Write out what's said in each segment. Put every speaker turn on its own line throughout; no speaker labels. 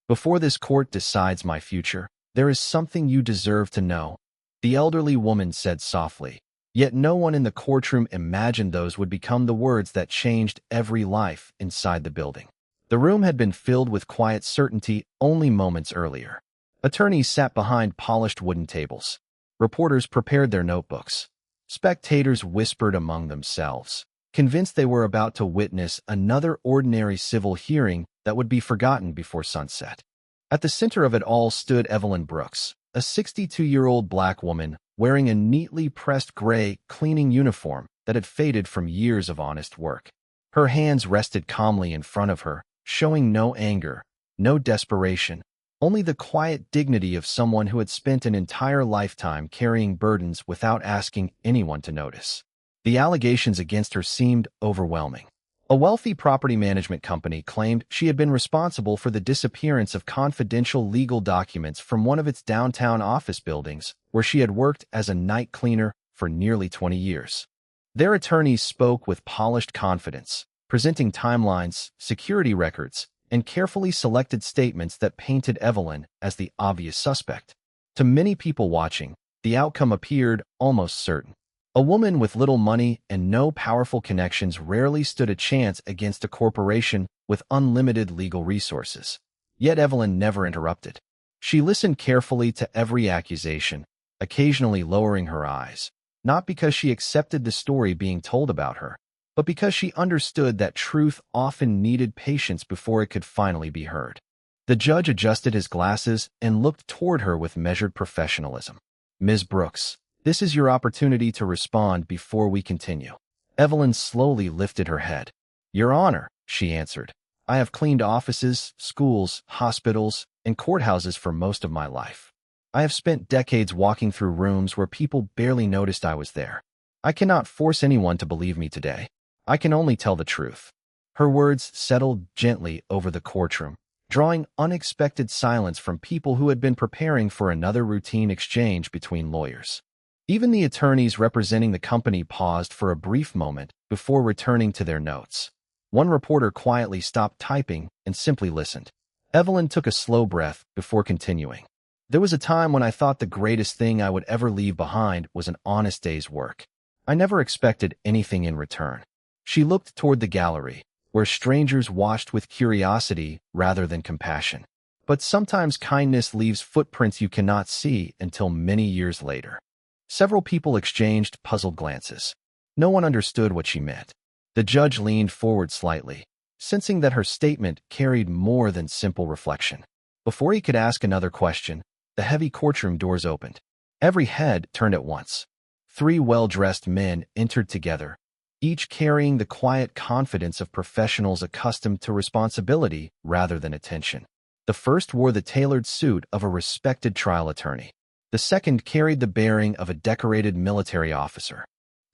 Before this court decides my future, there is something you deserve to know, the elderly woman said softly. Yet no one in the courtroom imagined those would become the words that changed every life inside the building. The room had been filled with quiet certainty only moments earlier. Attorneys sat behind polished wooden tables. Reporters prepared their notebooks. Spectators whispered among themselves, convinced they were about to witness another ordinary civil hearing that would be forgotten before sunset. At the center of it all stood Evelyn Brooks, a 62-year-old black woman wearing a neatly pressed gray cleaning uniform that had faded from years of honest work. Her hands rested calmly in front of her, showing no anger, no desperation, only the quiet dignity of someone who had spent an entire lifetime carrying burdens without asking anyone to notice. The allegations against her seemed overwhelming. A wealthy property management company claimed she had been responsible for the disappearance of confidential legal documents from one of its downtown office buildings, where she had worked as a night cleaner for nearly 20 years. Their attorneys spoke with polished confidence, presenting timelines, security records, and carefully selected statements that painted Evelyn as the obvious suspect. To many people watching, the outcome appeared almost certain. A woman with little money and no powerful connections rarely stood a chance against a corporation with unlimited legal resources. Yet Evelyn never interrupted. She listened carefully to every accusation, occasionally lowering her eyes, not because she accepted the story being told about her, but because she understood that truth often needed patience before it could finally be heard. The judge adjusted his glasses and looked toward her with measured professionalism. "Ms. Brooks, this is your opportunity to respond before we continue." Evelyn slowly lifted her head. "Your Honor," she answered, "I have cleaned offices, schools, hospitals, and courthouses for most of my life. I have spent decades walking through rooms where people barely noticed I was there. I cannot force anyone to believe me today. I can only tell the truth." Her words settled gently over the courtroom, drawing unexpected silence from people who had been preparing for another routine exchange between lawyers. Even the attorneys representing the company paused for a brief moment before returning to their notes. One reporter quietly stopped typing and simply listened. Evelyn took a slow breath before continuing. "There was a time when I thought the greatest thing I would ever leave behind was an honest day's work. I never expected anything in return." She looked toward the gallery, where strangers watched with curiosity rather than compassion. But sometimes kindness leaves footprints you cannot see until many years later. Several people exchanged puzzled glances. No one understood what she meant. The judge leaned forward slightly, sensing that her statement carried more than simple reflection. Before he could ask another question, the heavy courtroom doors opened. Every head turned at once. 3 well-dressed men entered together, each carrying the quiet confidence of professionals accustomed to responsibility rather than attention. The first wore the tailored suit of a respected trial attorney. The second carried the bearing of a decorated military officer.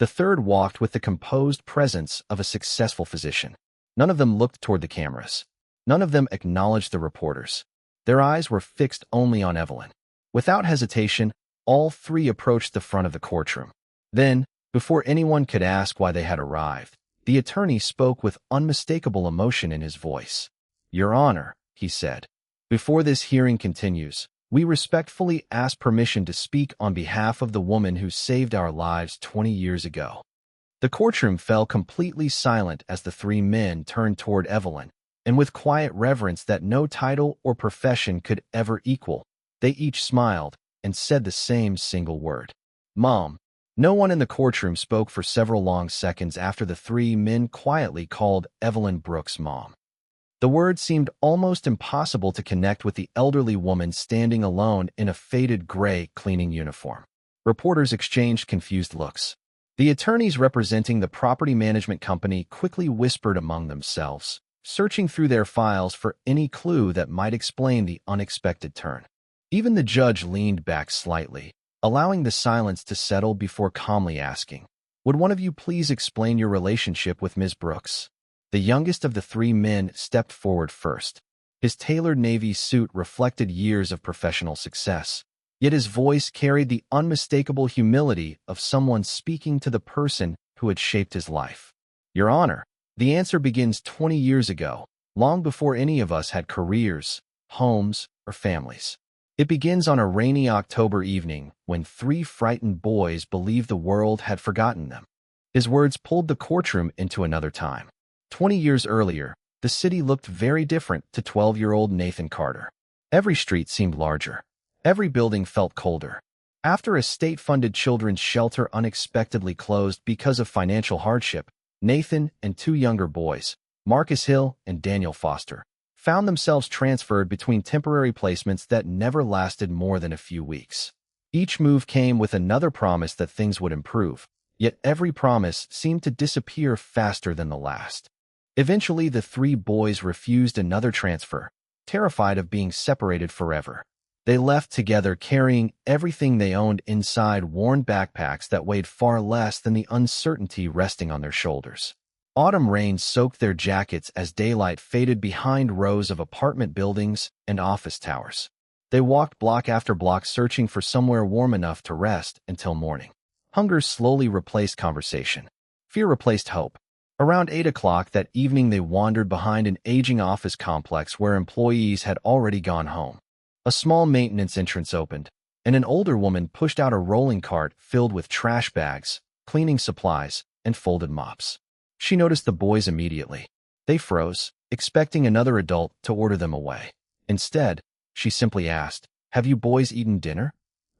The third walked with the composed presence of a successful physician. None of them looked toward the cameras. None of them acknowledged the reporters. Their eyes were fixed only on Evelyn. Without hesitation, all 3 approached the front of the courtroom. Then, before anyone could ask why they had arrived, the attorney spoke with unmistakable emotion in his voice. "Your Honor," he said, "before this hearing continues, we respectfully ask permission to speak on behalf of the woman who saved our lives 20 years ago." The courtroom fell completely silent as the 3 men turned toward Evelyn, and with quiet reverence that no title or profession could ever equal, they each smiled and said the same single word: "Mom." No one in the courtroom spoke for several long seconds after the 3 men quietly called Evelyn Brooks Mom. The word seemed almost impossible to connect with the elderly woman standing alone in a faded gray cleaning uniform. Reporters exchanged confused looks. The attorneys representing the property management company quickly whispered among themselves, searching through their files for any clue that might explain the unexpected turn. Even the judge leaned back slightly, allowing the silence to settle before calmly asking, "Would one of you please explain your relationship with Ms. Brooks?" The youngest of the 3 men stepped forward first. His tailored navy suit reflected years of professional success, yet his voice carried the unmistakable humility of someone speaking to the person who had shaped his life. "Your Honor, the answer begins 20 years ago, long before any of us had careers, homes, or families. It begins on a rainy October evening when three frightened boys believed the world had forgotten them. His words pulled the courtroom into another time. 20 years earlier, the city looked very different to 12-year-old Nathan Carter. Every street seemed larger. Every building felt colder. After a state-funded children's shelter unexpectedly closed because of financial hardship, Nathan and two younger boys, Marcus Hill and Daniel Foster, found themselves transferred between temporary placements that never lasted more than a few weeks. Each move came with another promise that things would improve, yet every promise seemed to disappear faster than the last. Eventually, the three boys refused another transfer, terrified of being separated forever. They left together carrying everything they owned inside worn backpacks that weighed far less than the uncertainty resting on their shoulders. Autumn rain soaked their jackets as daylight faded behind rows of apartment buildings and office towers. They walked block after block searching for somewhere warm enough to rest until morning. Hunger slowly replaced conversation. Fear replaced hope. Around 8 o'clock that evening, they wandered behind an aging office complex where employees had already gone home. A small maintenance entrance opened, and an older woman pushed out a rolling cart filled with trash bags, cleaning supplies, and folded mops. She noticed the boys immediately. They froze, expecting another adult to order them away. Instead, she simply asked, "Have you boys eaten dinner?"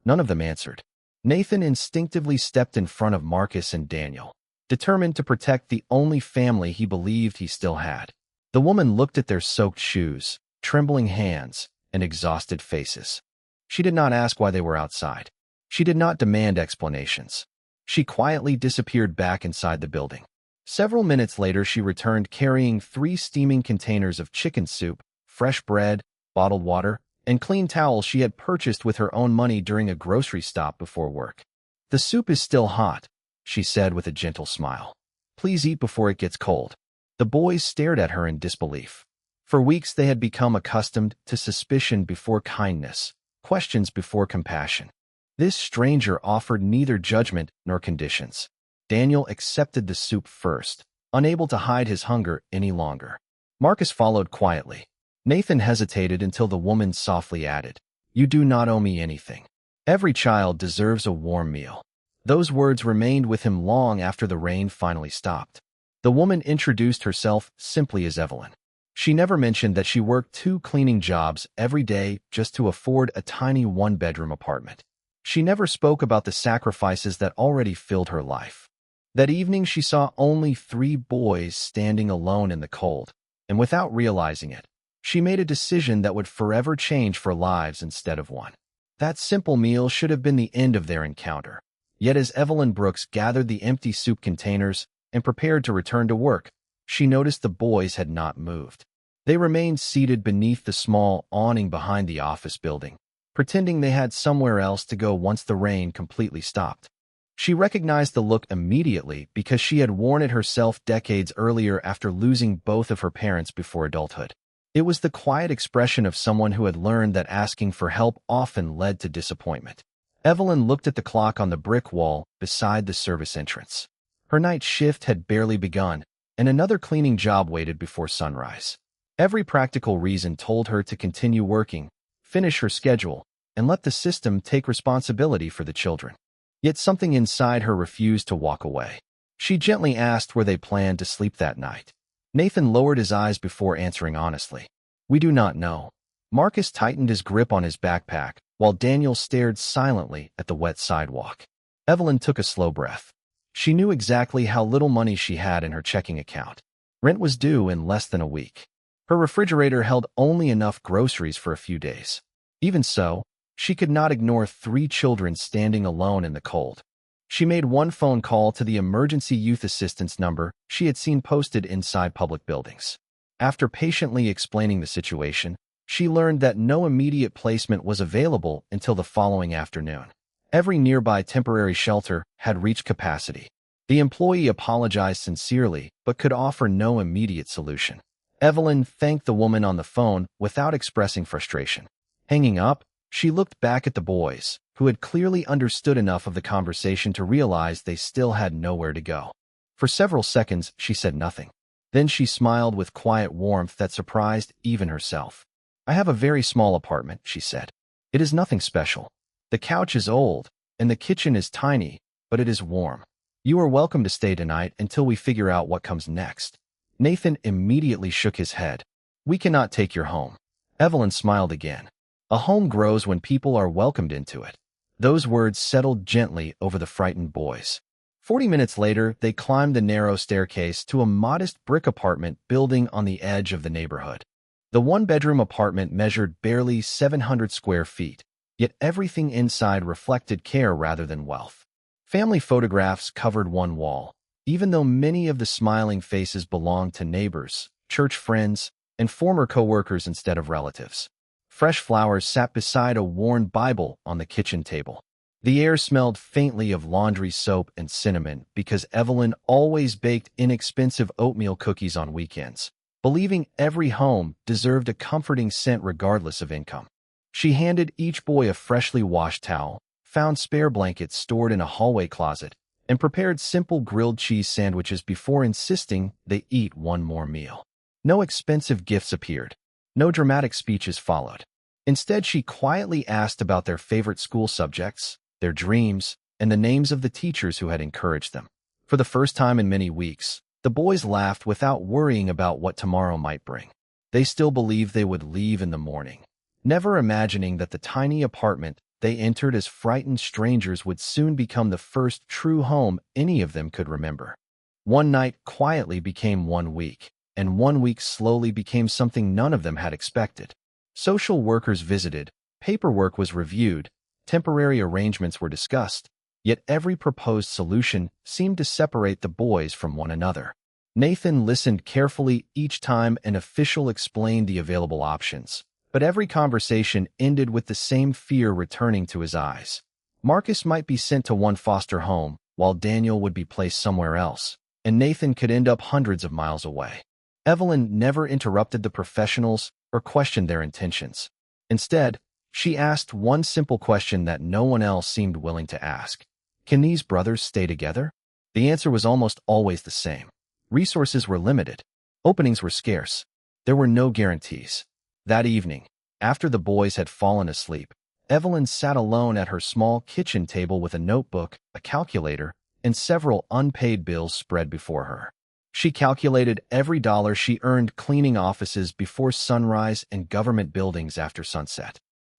None of them answered. Nathan instinctively stepped in front of Marcus and Daniel, determined to protect the only family he believed he still had. The woman looked at their soaked shoes, trembling hands, and exhausted faces. She did not ask why they were outside. She did not demand explanations. She quietly disappeared back inside the building. Several minutes later, she returned carrying 3 steaming containers of chicken soup, fresh bread, bottled water, and clean towels she had purchased with her own money during a grocery stop before work. "The soup is still hot," she said with a gentle smile. "Please eat before it gets cold." The boys stared at her in disbelief. For weeks they had become accustomed to suspicion before kindness, questions before compassion. This stranger offered neither judgment nor conditions. Daniel accepted the soup first, unable to hide his hunger any longer. Marcus followed quietly. Nathan hesitated until the woman softly added, "You do not owe me anything. Every child deserves a warm meal." Those words remained with him long after the rain finally stopped. The woman introduced herself simply as Evelyn. She never mentioned that she worked 2 cleaning jobs every day just to afford a tiny 1-bedroom apartment. She never spoke about the sacrifices that already filled her life. That evening, she saw only 3 boys standing alone in the cold, and without realizing it, she made a decision that would forever change 4 lives instead of 1. That simple meal should have been the end of their encounter. Yet as Evelyn Brooks gathered the empty soup containers and prepared to return to work, she noticed the boys had not moved. They remained seated beneath the small awning behind the office building, pretending they had somewhere else to go once the rain completely stopped. She recognized the look immediately because she had worn it herself decades earlier after losing both of her parents before adulthood. It was the quiet expression of someone who had learned that asking for help often led to disappointment. Evelyn looked at the clock on the brick wall beside the service entrance. Her night shift had barely begun, and another cleaning job waited before sunrise. Every practical reason told her to continue working, finish her schedule, and let the system take responsibility for the children. Yet something inside her refused to walk away. She gently asked where they planned to sleep that night. Nathan lowered his eyes before answering honestly, "We do not know." Marcus tightened his grip on his backpack, while Daniel stared silently at the wet sidewalk. Evelyn took a slow breath. She knew exactly how little money she had in her checking account. Rent was due in less than a week. Her refrigerator held only enough groceries for a few days. Even so, she could not ignore 3 children standing alone in the cold. She made one phone call to the emergency youth assistance number she had seen posted inside public buildings. After patiently explaining the situation, she learned that no immediate placement was available until the following afternoon. Every nearby temporary shelter had reached capacity. The employee apologized sincerely, but could offer no immediate solution. Evelyn thanked the woman on the phone without expressing frustration. Hanging up, she looked back at the boys, who had clearly understood enough of the conversation to realize they still had nowhere to go. For several seconds, she said nothing. Then she smiled with quiet warmth that surprised even herself. "I have a very small apartment," she said. "It is nothing special. The couch is old, and the kitchen is tiny, but it is warm. You are welcome to stay tonight until we figure out what comes next." Nathan immediately shook his head. "We cannot take your home." Evelyn smiled again. "A home grows when people are welcomed into it." Those words settled gently over the frightened boys. 40 minutes later, they climbed the narrow staircase to a modest brick apartment building on the edge of the neighborhood. The one-bedroom apartment measured barely 700 square feet, yet everything inside reflected care rather than wealth. Family photographs covered one wall, even though many of the smiling faces belonged to neighbors, church friends, and former co-workers instead of relatives. Fresh flowers sat beside a worn Bible on the kitchen table. The air smelled faintly of laundry soap and cinnamon because Evelyn always baked inexpensive oatmeal cookies on weekends, believing every home deserved a comforting scent regardless of income. She handed each boy a freshly washed towel, found spare blankets stored in a hallway closet, and prepared simple grilled cheese sandwiches before insisting they eat one more meal. No expensive gifts appeared. No dramatic speeches followed. Instead, she quietly asked about their favorite school subjects, their dreams, and the names of the teachers who had encouraged them. For the first time in many weeks, the boys laughed without worrying about what tomorrow might bring. They still believed they would leave in the morning, never imagining that the tiny apartment they entered as frightened strangers would soon become the first true home any of them could remember. One night quietly became 1 week, and 1 week slowly became something none of them had expected. Social workers visited, paperwork was reviewed, temporary arrangements were discussed, yet every proposed solution seemed to separate the boys from one another. Nathan listened carefully each time an official explained the available options, but every conversation ended with the same fear returning to his eyes. Marcus might be sent to one foster home, while Daniel would be placed somewhere else, and Nathan could end up hundreds of miles away. Evelyn never interrupted the professionals or questioned their intentions. Instead, she asked one simple question that no one else seemed willing to ask. Can these brothers stay together? The answer was almost always the same. Resources were limited. Openings were scarce. There were no guarantees. That evening, after the boys had fallen asleep, Evelyn sat alone at her small kitchen table with a notebook, a calculator, and several unpaid bills spread before her. She calculated every dollar she earned cleaning offices before sunrise and government buildings after sunset.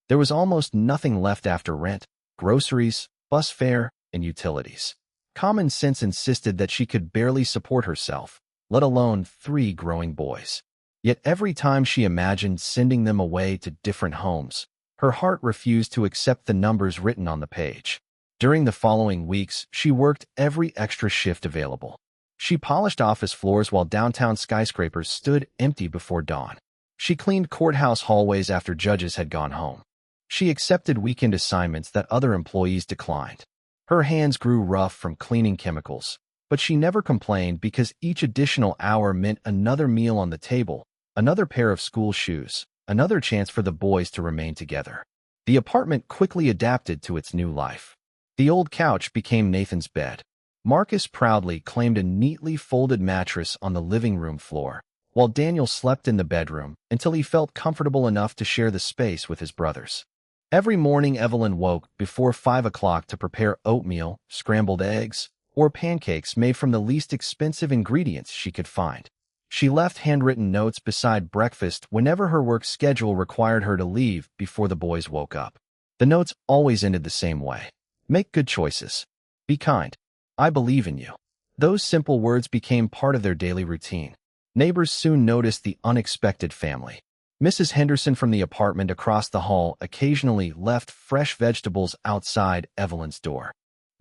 There was almost nothing left after rent, groceries, bus fare, and utilities. Common sense insisted that she could barely support herself, let alone 3 growing boys. Yet every time she imagined sending them away to different homes, her heart refused to accept the numbers written on the page. During the following weeks, she worked every extra shift available. She polished office floors while downtown skyscrapers stood empty before dawn. She cleaned courthouse hallways after judges had gone home. She accepted weekend assignments that other employees declined. Her hands grew rough from cleaning chemicals, but she never complained because each additional hour meant another meal on the table, another pair of school shoes, another chance for the boys to remain together. The apartment quickly adapted to its new life. The old couch became Nathan's bed. Marcus proudly claimed a neatly folded mattress on the living room floor, while Daniel slept in the bedroom until he felt comfortable enough to share the space with his brothers. Every morning Evelyn woke before 5 o'clock to prepare oatmeal, scrambled eggs, or pancakes made from the least expensive ingredients she could find. She left handwritten notes beside breakfast whenever her work schedule required her to leave before the boys woke up. The notes always ended the same way. Make good choices. Be kind. I believe in you. Those simple words became part of their daily routine. Neighbors soon noticed the unexpected family. Mrs. Henderson from the apartment across the hall occasionally left fresh vegetables outside Evelyn's door.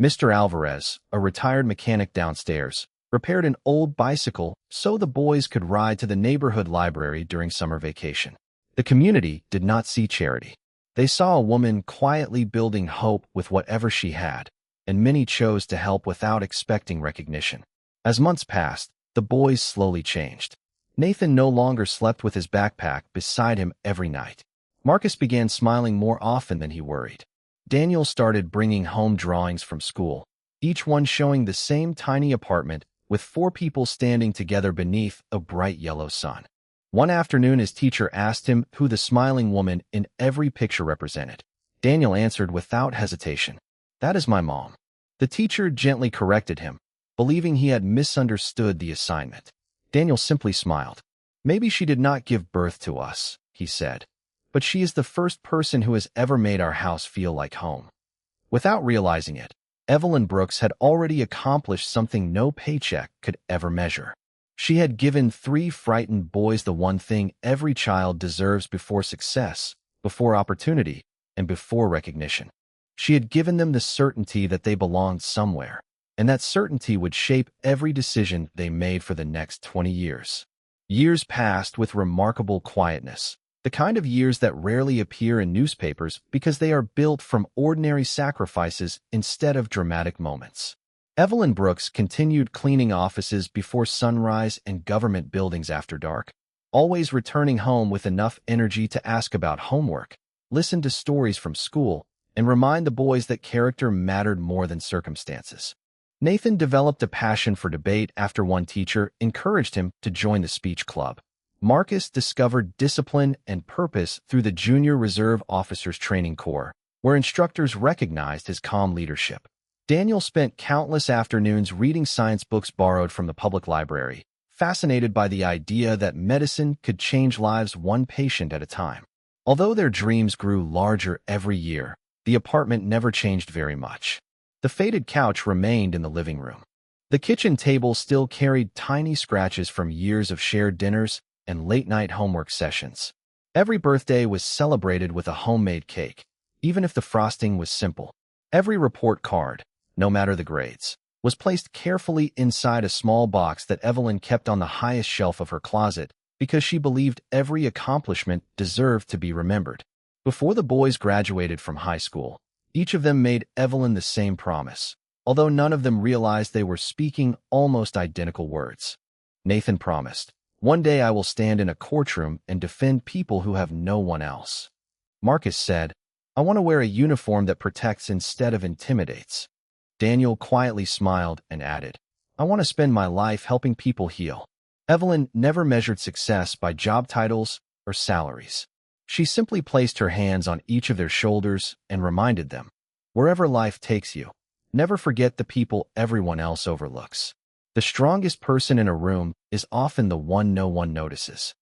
Mr. Alvarez, a retired mechanic downstairs, repaired an old bicycle so the boys could ride to the neighborhood library during summer vacation. The community did not see charity. They saw a woman quietly building hope with whatever she had, and many chose to help without expecting recognition. As months passed, the boys slowly changed. Nathan no longer slept with his backpack beside him every night. Marcus began smiling more often than he worried. Daniel started bringing home drawings from school, each one showing the same tiny apartment with 4 people standing together beneath a bright yellow sun. One afternoon, his teacher asked him who the smiling woman in every picture represented. Daniel answered without hesitation, "That is my mom." The teacher gently corrected him, believing he had misunderstood the assignment. Daniel simply smiled. "Maybe she did not give birth to us," he said, "but she is the first person who has ever made our house feel like home." Without realizing it, Evelyn Brooks had already accomplished something no paycheck could ever measure. She had given 3 frightened boys the one thing every child deserves before success, before opportunity, and before recognition. She had given them the certainty that they belonged somewhere, and that certainty would shape every decision they made for the next 20 years. Years passed with remarkable quietness, the kind of years that rarely appear in newspapers because they are built from ordinary sacrifices instead of dramatic moments. Evelyn Brooks continued cleaning offices before sunrise and government buildings after dark, always returning home with enough energy to ask about homework, listen to stories from school, and remind the boys that character mattered more than circumstances. Nathan developed a passion for debate after one teacher encouraged him to join the speech club. Marcus discovered discipline and purpose through the Junior Reserve Officers Training Corps, where instructors recognized his calm leadership. Daniel spent countless afternoons reading science books borrowed from the public library, fascinated by the idea that medicine could change lives one patient at a time. Although their dreams grew larger every year, the apartment never changed very much. The faded couch remained in the living room. The kitchen table still carried tiny scratches from years of shared dinners and late-night homework sessions. Every birthday was celebrated with a homemade cake, even if the frosting was simple. Every report card, no matter the grades, was placed carefully inside a small box that Evelyn kept on the highest shelf of her closet because she believed every accomplishment deserved to be remembered. Before the boys graduated from high school, each of them made Evelyn the same promise, although none of them realized they were speaking almost identical words. Nathan promised, "One day I will stand in a courtroom and defend people who have no one else." Marcus said, "I want to wear a uniform that protects instead of intimidates." Daniel quietly smiled and added, "I want to spend my life helping people heal." Evelyn never measured success by job titles or salaries. She simply placed her hands on each of their shoulders and reminded them, "Wherever life takes you, never forget the people everyone else overlooks. The strongest person in a room is often the one no one notices."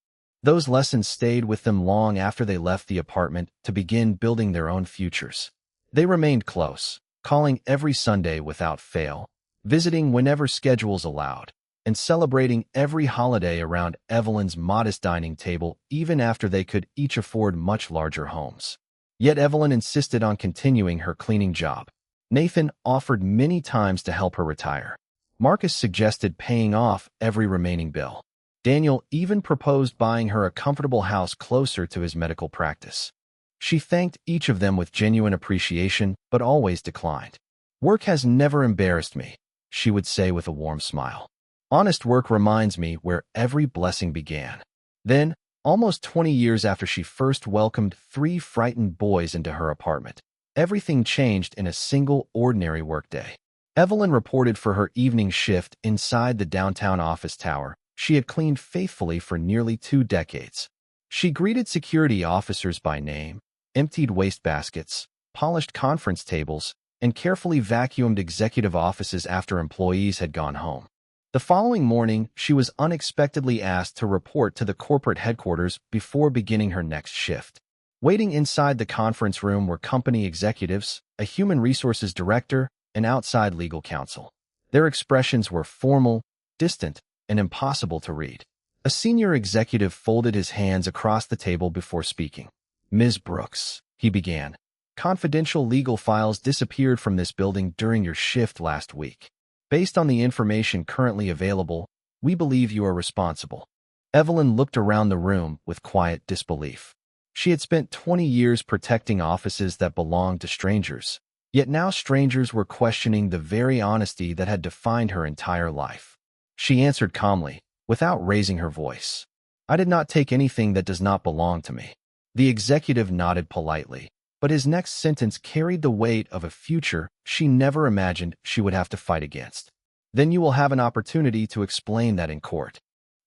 Those lessons stayed with them long after they left the apartment to begin building their own futures. They remained close, calling every Sunday without fail, visiting whenever schedules allowed, and celebrating every holiday around Evelyn's modest dining table even after they could each afford much larger homes. Yet Evelyn insisted on continuing her cleaning job. Nathan offered many times to help her retire. Marcus suggested paying off every remaining bill. Daniel even proposed buying her a comfortable house closer to his medical practice. She thanked each of them with genuine appreciation, but always declined. "Work has never embarrassed me," she would say with a warm smile. "Honest work reminds me where every blessing began." Then, almost 20 years after she first welcomed 3 frightened boys into her apartment, everything changed in a single ordinary workday. Evelyn reported for her evening shift inside the downtown office tower she had cleaned faithfully for nearly 2 decades. She greeted security officers by name, emptied wastebaskets, polished conference tables, and carefully vacuumed executive offices after employees had gone home. The following morning, she was unexpectedly asked to report to the corporate headquarters before beginning her next shift. Waiting inside the conference room were company executives, a human resources director, and outside legal counsel. Their expressions were formal, distant, and impossible to read. A senior executive folded his hands across the table before speaking. "Ms. Brooks," he began, "confidential legal files disappeared from this building during your shift last week. Based on the information currently available, we believe you are responsible." Evelyn looked around the room with quiet disbelief. She had spent 20 years protecting offices that belonged to strangers, yet now strangers were questioning the very honesty that had defined her entire life. She answered calmly, without raising her voice, "I did not take anything that does not belong to me." The executive nodded politely, but his next sentence carried the weight of a future she never imagined she would have to fight against. "Then you will have an opportunity to explain that in court."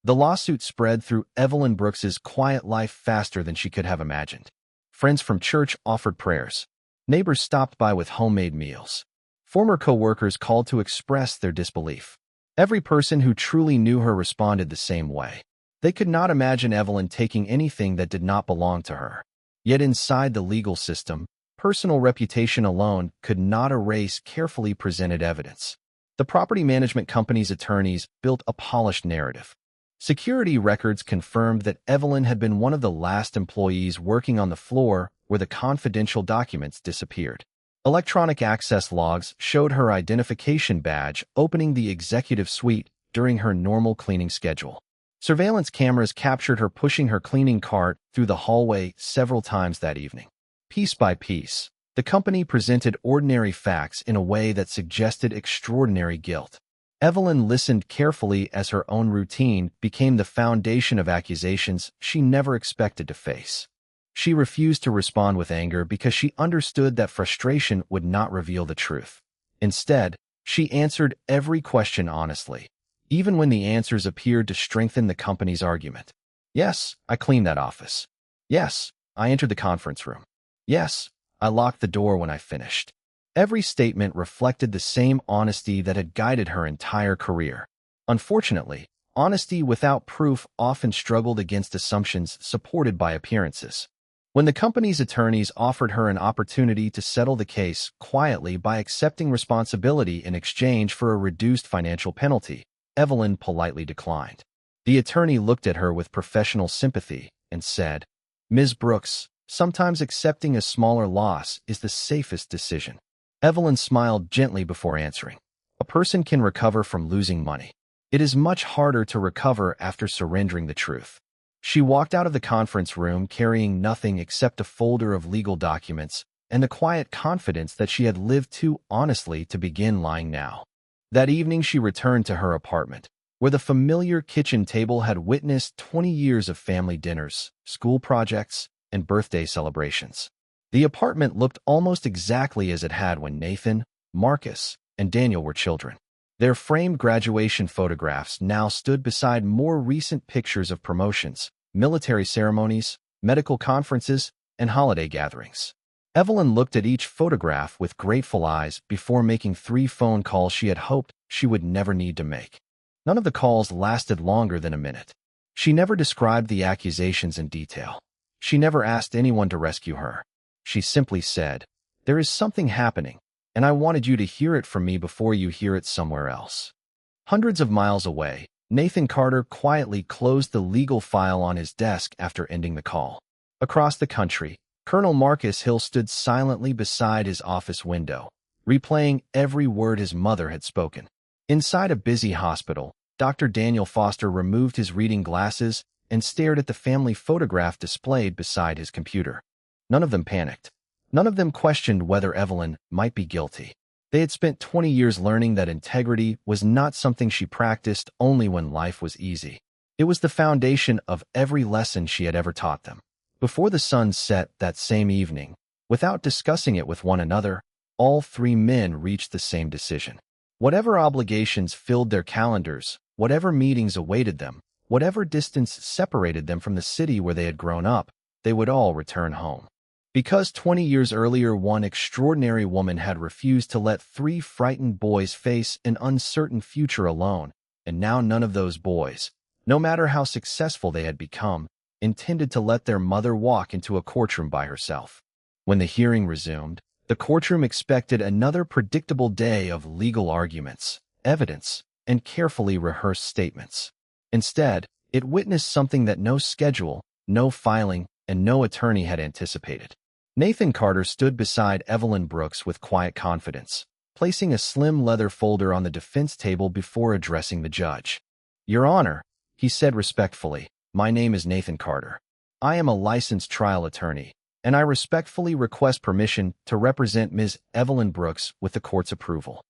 The lawsuit spread through Evelyn Brooks's quiet life faster than she could have imagined. Friends from church offered prayers. Neighbors stopped by with homemade meals. Former co-workers called to express their disbelief. Every person who truly knew her responded the same way. They could not imagine Evelyn taking anything that did not belong to her. Yet inside the legal system, personal reputation alone could not erase carefully presented evidence. The property management company's attorneys built a polished narrative. Security records confirmed that Evelyn had been one of the last employees working on the floor where the confidential documents disappeared. Electronic access logs showed her identification badge opening the executive suite during her normal cleaning schedule. Surveillance cameras captured her pushing her cleaning cart through the hallway several times that evening. Piece by piece, the company presented ordinary facts in a way that suggested extraordinary guilt. Evelyn listened carefully as her own routine became the foundation of accusations she never expected to face. She refused to respond with anger because she understood that frustration would not reveal the truth. Instead, she answered every question honestly, even when the answers appeared to strengthen the company's argument. Yes, I cleaned that office. Yes, I entered the conference room. Yes, I locked the door when I finished. Every statement reflected the same honesty that had guided her entire career. Unfortunately, honesty without proof often struggled against assumptions supported by appearances. When the company's attorneys offered her an opportunity to settle the case quietly by accepting responsibility in exchange for a reduced financial penalty, Evelyn politely declined. The attorney looked at her with professional sympathy and said, "Ms. Brooks, sometimes accepting a smaller loss is the safest decision." Evelyn smiled gently before answering. A person can recover from losing money. It is much harder to recover after surrendering the truth. She walked out of the conference room carrying nothing except a folder of legal documents and the quiet confidence that she had lived too honestly to begin lying now. That evening she returned to her apartment, where the familiar kitchen table had witnessed 20 years of family dinners, school projects, and birthday celebrations. The apartment looked almost exactly as it had when Nathan, Marcus, and Daniel were children. Their framed graduation photographs now stood beside more recent pictures of promotions, military ceremonies, medical conferences, and holiday gatherings. Evelyn looked at each photograph with grateful eyes before making 3 phone calls she had hoped she would never need to make. None of the calls lasted longer than a minute. She never described the accusations in detail. She never asked anyone to rescue her. She simply said, "There is something happening, and I wanted you to hear it from me before you hear it somewhere else." Hundreds of miles away, Nathan Carter quietly closed the legal file on his desk after ending the call. Across the country, Colonel Marcus Hill stood silently beside his office window, replaying every word his mother had spoken. Inside a busy hospital, Dr. Daniel Foster removed his reading glasses and stared at the family photograph displayed beside his computer. None of them panicked. None of them questioned whether Evelyn might be guilty. They had spent 20 years learning that integrity was not something she practiced only when life was easy. It was the foundation of every lesson she had ever taught them. Before the sun set that same evening, without discussing it with one another, all 3 men reached the same decision. Whatever obligations filled their calendars, whatever meetings awaited them, whatever distance separated them from the city where they had grown up, they would all return home. Because 20 years earlier one extraordinary woman had refused to let 3 frightened boys face an uncertain future alone, and now none of those boys, no matter how successful they had become, intended to let their mother walk into a courtroom by herself. When the hearing resumed, the courtroom expected another predictable day of legal arguments, evidence, and carefully rehearsed statements. Instead, it witnessed something that no schedule, no filing, and no attorney had anticipated. Nathan Carter stood beside Evelyn Brooks with quiet confidence, placing a slim leather folder on the defense table before addressing the judge. "Your Honor," he said respectfully, "my name is Nathan Carter. I am a licensed trial attorney, and I respectfully request permission to represent Ms. Evelyn Brooks with the court's approval."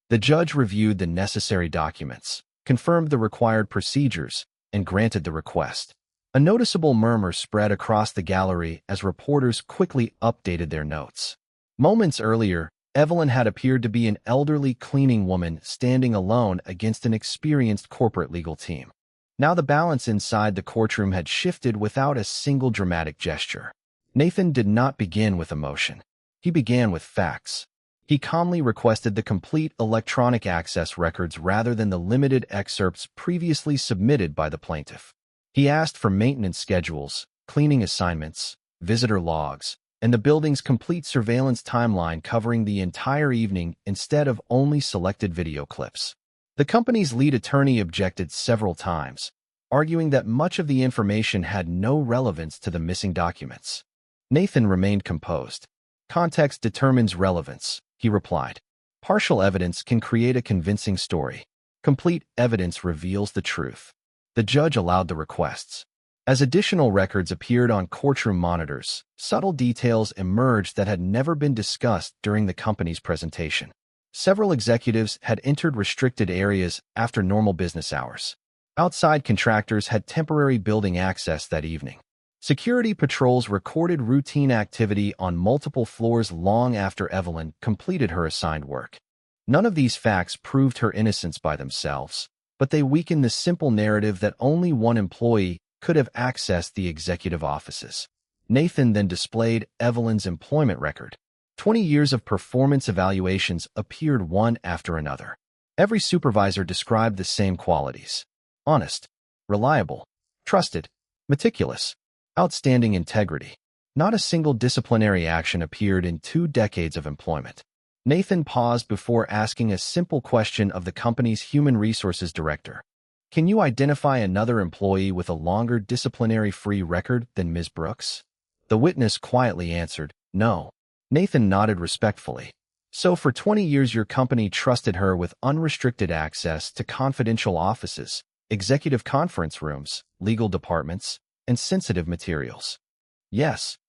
The judge reviewed the necessary documents, confirmed the required procedures, and granted the request. A noticeable murmur spread across the gallery as reporters quickly updated their notes. Moments earlier, Evelyn had appeared to be an elderly cleaning woman standing alone against an experienced corporate legal team. Now the balance inside the courtroom had shifted without a single dramatic gesture. Nathan did not begin with emotion. He began with facts. He calmly requested the complete electronic access records rather than the limited excerpts previously submitted by the plaintiff. He asked for maintenance schedules, cleaning assignments, visitor logs, and the building's complete surveillance timeline covering the entire evening instead of only selected video clips. The company's lead attorney objected several times, arguing that much of the information had no relevance to the missing documents. Nathan remained composed. "Context determines relevance," he replied. "Partial evidence can create a convincing story. Complete evidence reveals the truth." The judge allowed the requests. As additional records appeared on courtroom monitors, subtle details emerged that had never been discussed during the company's presentation. Several executives had entered restricted areas after normal business hours. Outside contractors had temporary building access that evening. Security patrols recorded routine activity on multiple floors long after Evelyn completed her assigned work. None of these facts proved her innocence by themselves, but they weakened the simple narrative that only one employee could have accessed the executive offices. Nathan then displayed Evelyn's employment record. 20 years of performance evaluations appeared one after another. Every supervisor described the same qualities: honest, reliable, trusted, meticulous, outstanding integrity. Not a single disciplinary action appeared in 2 decades of employment. Nathan paused before asking a simple question of the company's human resources director. "Can you identify another employee with a longer disciplinary-free record than Ms. Brooks?" The witness quietly answered, "No." Nathan nodded respectfully. "So for 20 years your company trusted her with unrestricted access to confidential offices, executive conference rooms, legal departments, and sensitive materials?" "Yes.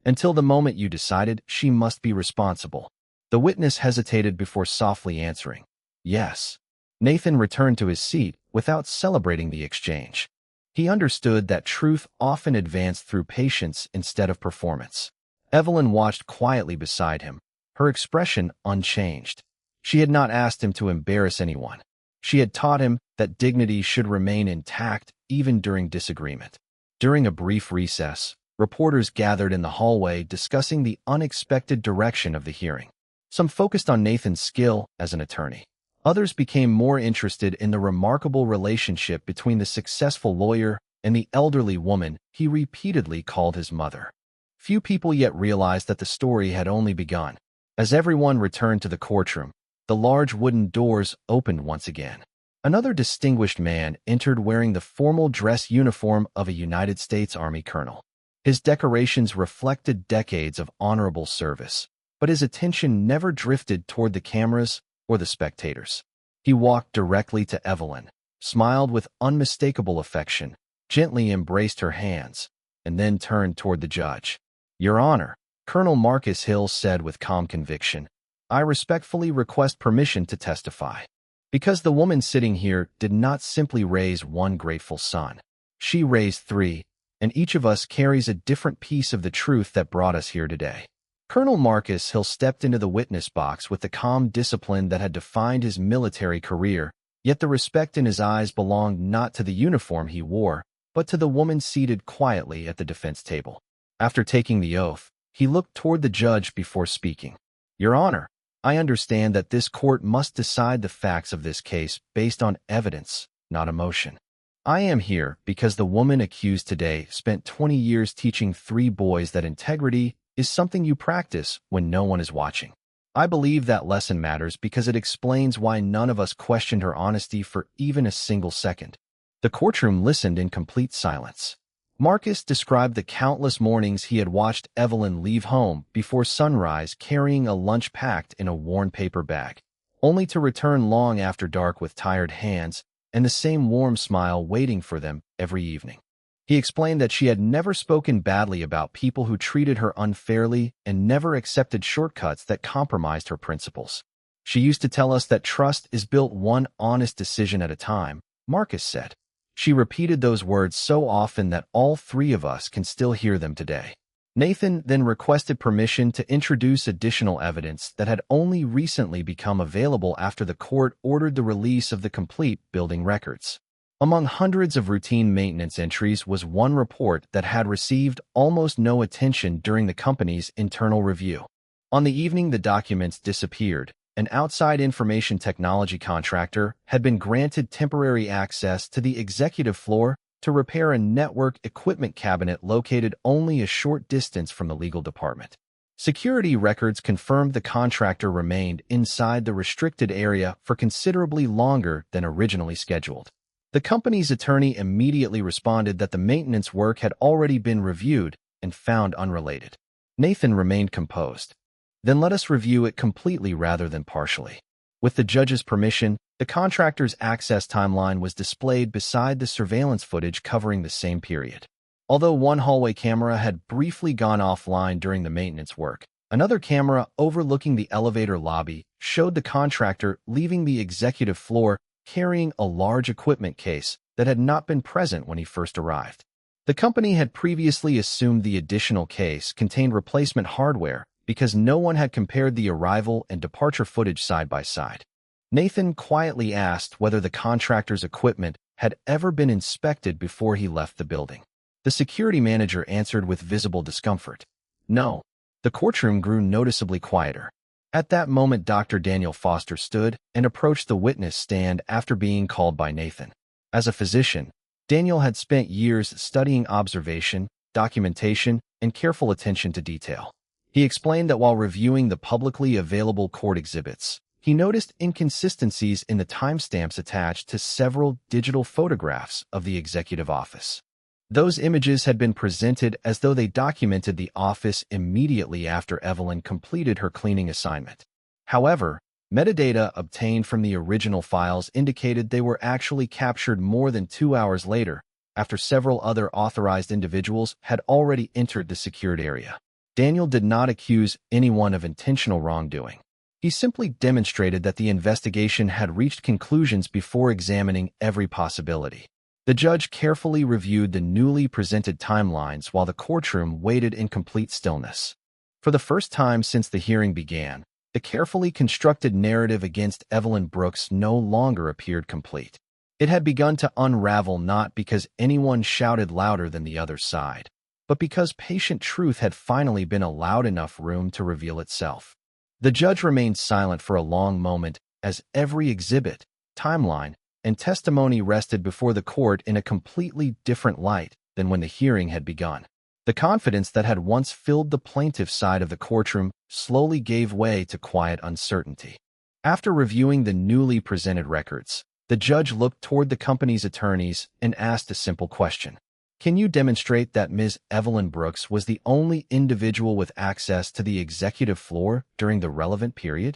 Until the moment you decided she must be responsible." The witness hesitated before softly answering, "Yes." Nathan returned to his seat without celebrating the exchange. He understood that truth often advanced through patience instead of performance. Evelyn watched quietly beside him, her expression unchanged. She had not asked him to embarrass anyone. She had taught him that dignity should remain intact even during disagreement. During a brief recess, reporters gathered in the hallway discussing the unexpected direction of the hearing. Some focused on Nathan's skill as an attorney. Others became more interested in the remarkable relationship between the successful lawyer and the elderly woman he repeatedly called his mother. Few people yet realized that the story had only begun. As everyone returned to the courtroom, the large wooden doors opened once again. Another distinguished man entered wearing the formal dress uniform of a United States Army colonel. His decorations reflected decades of honorable service, but his attention never drifted toward the cameras or the spectators. He walked directly to Evelyn, smiled with unmistakable affection, gently embraced her hands, and then turned toward the judge. "Your Honor," Colonel Marcus Hill said with calm conviction, "I respectfully request permission to testify." Because the woman sitting here did not simply raise one grateful son. She raised 3, and each of us carries a different piece of the truth that brought us here today. Colonel Marcus Hill stepped into the witness box with the calm discipline that had defined his military career, yet the respect in his eyes belonged not to the uniform he wore, but to the woman seated quietly at the defense table. After taking the oath, he looked toward the judge before speaking. "Your Honor, I understand that this court must decide the facts of this case based on evidence, not emotion. I am here because the woman accused today spent 20 years teaching 3 boys that integrity is something you practice when no one is watching. I believe that lesson matters because it explains why none of us questioned her honesty for even a single second." The courtroom listened in complete silence. Marcus described the countless mornings he had watched Evelyn leave home before sunrise carrying a lunch packed in a worn paper bag, only to return long after dark with tired hands and the same warm smile waiting for them every evening. He explained that she had never spoken badly about people who treated her unfairly and never accepted shortcuts that compromised her principles. "She used to tell us that trust is built one honest decision at a time," Marcus said. She repeated those words so often that all 3 of us can still hear them today. Nathan then requested permission to introduce additional evidence that had only recently become available after the court ordered the release of the complete building records. Among hundreds of routine maintenance entries was one report that had received almost no attention during the company's internal review. On the evening the documents disappeared, an outside information technology contractor had been granted temporary access to the executive floor to repair a network equipment cabinet located only a short distance from the legal department. Security records confirmed the contractor remained inside the restricted area for considerably longer than originally scheduled. The company's attorney immediately responded that the maintenance work had already been reviewed and found unrelated. Nathan remained composed. Then let us review it completely rather than partially. With the judge's permission, the contractor's access timeline was displayed beside the surveillance footage covering the same period. Although one hallway camera had briefly gone offline during the maintenance work, another camera overlooking the elevator lobby showed the contractor leaving the executive floor carrying a large equipment case that had not been present when he first arrived. The company had previously assumed the additional case contained replacement hardware because no one had compared the arrival and departure footage side by side. Nathan quietly asked whether the contractor's equipment had ever been inspected before he left the building. The security manager answered with visible discomfort. No. The courtroom grew noticeably quieter. At that moment, Dr. Daniel Foster stood and approached the witness stand after being called by Nathan. As a physician, Daniel had spent years studying observation, documentation, and careful attention to detail. He explained that while reviewing the publicly available court exhibits, he noticed inconsistencies in the timestamps attached to several digital photographs of the executive office. Those images had been presented as though they documented the office immediately after Evelyn completed her cleaning assignment. However, metadata obtained from the original files indicated they were actually captured more than 2 hours later, after several other authorized individuals had already entered the secured area. Daniel did not accuse anyone of intentional wrongdoing. He simply demonstrated that the investigation had reached conclusions before examining every possibility. The judge carefully reviewed the newly presented timelines while the courtroom waited in complete stillness. For the first time since the hearing began, the carefully constructed narrative against Evelyn Brooks no longer appeared complete. It had begun to unravel not because anyone shouted louder than the other side, but because patient truth had finally been allowed enough room to reveal itself. The judge remained silent for a long moment as every exhibit, timeline, and testimony rested before the court in a completely different light than when the hearing had begun. The confidence that had once filled the plaintiff's side of the courtroom slowly gave way to quiet uncertainty. After reviewing the newly presented records, the judge looked toward the company's attorneys and asked a simple question. Can you demonstrate that Ms. Evelyn Brooks was the only individual with access to the executive floor during the relevant period?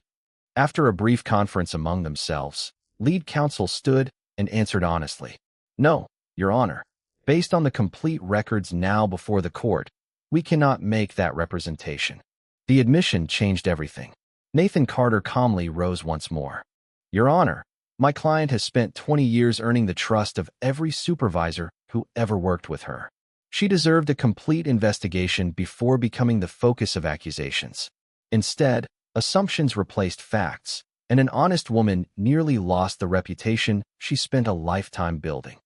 After a brief conference among themselves, lead counsel stood and answered honestly. No, Your Honor. Based on the complete records now before the court, we cannot make that representation. The admission changed everything. Nathan Carter calmly rose once more. Your Honor, my client has spent 20 years earning the trust of every supervisor who ever worked with her. She deserved a complete investigation before becoming the focus of accusations. Instead, assumptions replaced facts, and an honest woman nearly lost the reputation she spent a lifetime building.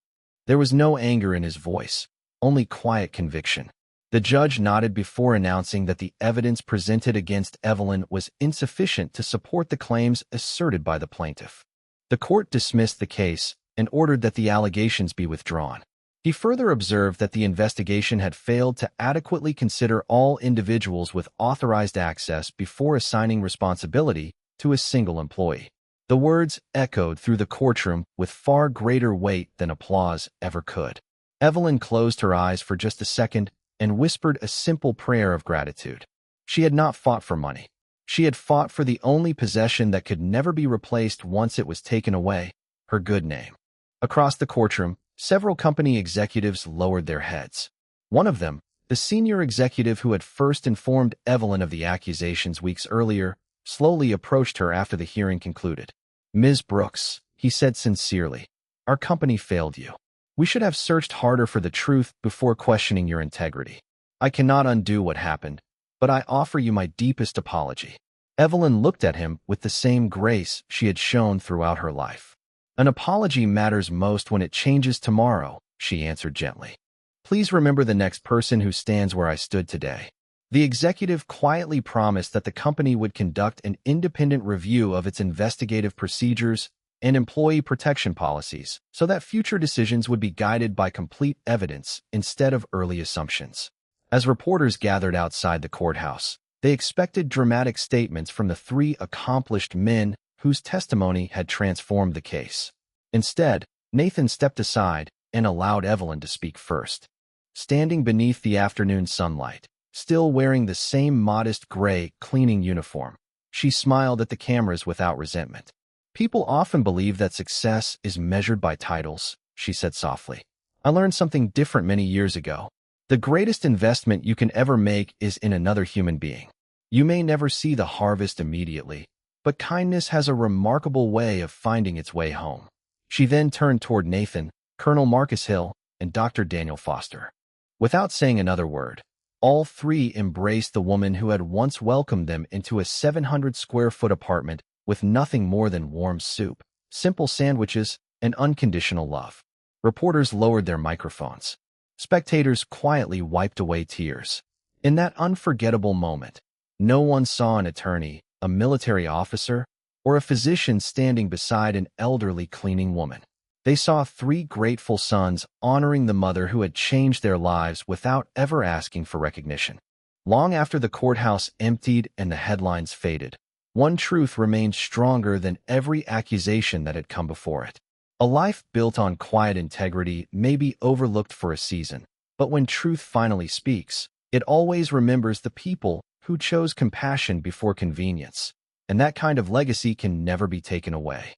There was no anger in his voice, only quiet conviction. The judge nodded before announcing that the evidence presented against Evelyn was insufficient to support the claims asserted by the plaintiff. The court dismissed the case and ordered that the allegations be withdrawn. He further observed that the investigation had failed to adequately consider all individuals with authorized access before assigning responsibility to a single employee. The words echoed through the courtroom with far greater weight than applause ever could. Evelyn closed her eyes for just a second and whispered a simple prayer of gratitude. She had not fought for money. She had fought for the only possession that could never be replaced once it was taken away, her good name. Across the courtroom, several company executives lowered their heads. One of them, the senior executive who had first informed Evelyn of the accusations weeks earlier, slowly approached her after the hearing concluded. Ms. Brooks, he said sincerely, our company failed you. We should have searched harder for the truth before questioning your integrity. I cannot undo what happened, but I offer you my deepest apology. Evelyn looked at him with the same grace she had shown throughout her life. An apology matters most when it changes tomorrow, she answered gently. Please remember the next person who stands where I stood today. The executive quietly promised that the company would conduct an independent review of its investigative procedures and employee protection policies so that future decisions would be guided by complete evidence instead of early assumptions. As reporters gathered outside the courthouse, they expected dramatic statements from the three accomplished men whose testimony had transformed the case. Instead, Nathan stepped aside and allowed Evelyn to speak first. Standing beneath the afternoon sunlight, still wearing the same modest gray cleaning uniform, she smiled at the cameras without resentment. People often believe that success is measured by titles, she said softly. I learned something different many years ago. The greatest investment you can ever make is in another human being. You may never see the harvest immediately, but kindness has a remarkable way of finding its way home. She then turned toward Nathan, Colonel Marcus Hill, and Dr. Daniel Foster. Without saying another word, all three embraced the woman who had once welcomed them into a 700-square-foot apartment with nothing more than warm soup, simple sandwiches, and unconditional love. Reporters lowered their microphones. Spectators quietly wiped away tears. In that unforgettable moment, no one saw an attorney, a military officer, or a physician standing beside an elderly cleaning woman. They saw three grateful sons honoring the mother who had changed their lives without ever asking for recognition. Long after the courthouse emptied and the headlines faded, one truth remained stronger than every accusation that had come before it. A life built on quiet integrity may be overlooked for a season, but when truth finally speaks, it always remembers the people who chose compassion before convenience, and that kind of legacy can never be taken away.